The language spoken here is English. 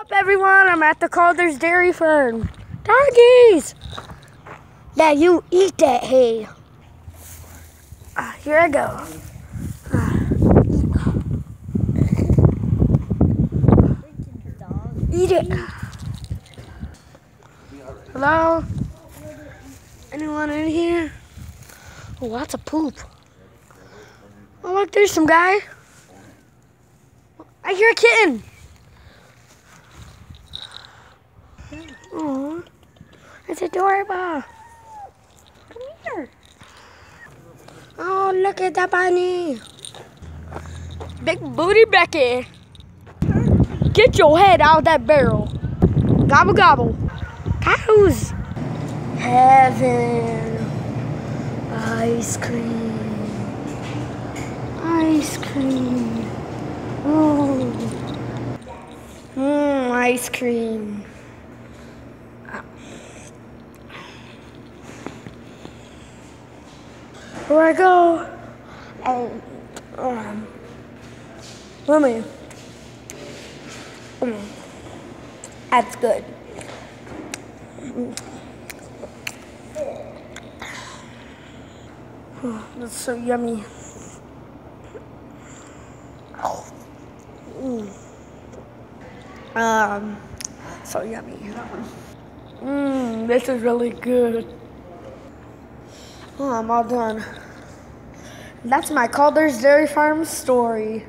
What's up, everyone? I'm at the Calder's Dairy Farm. Doggies! Yeah, you eat that hay. Here I go. Eat it. Hello? Anyone in here? Oh, lots of poop. Oh, look, there's some guy. I hear a kitten. Oh, it's adorable. Come here. Oh, look at that bunny. Big booty Becky. Get your head out of that barrel. Gobble, gobble. Cows. Heaven. Ice cream. Ice cream. Ooh. Ice cream. Here I go. Let me. That's good. That's so yummy. So yummy. This is really good. Oh, I'm all done. That's my Calder's Dairy Farm story.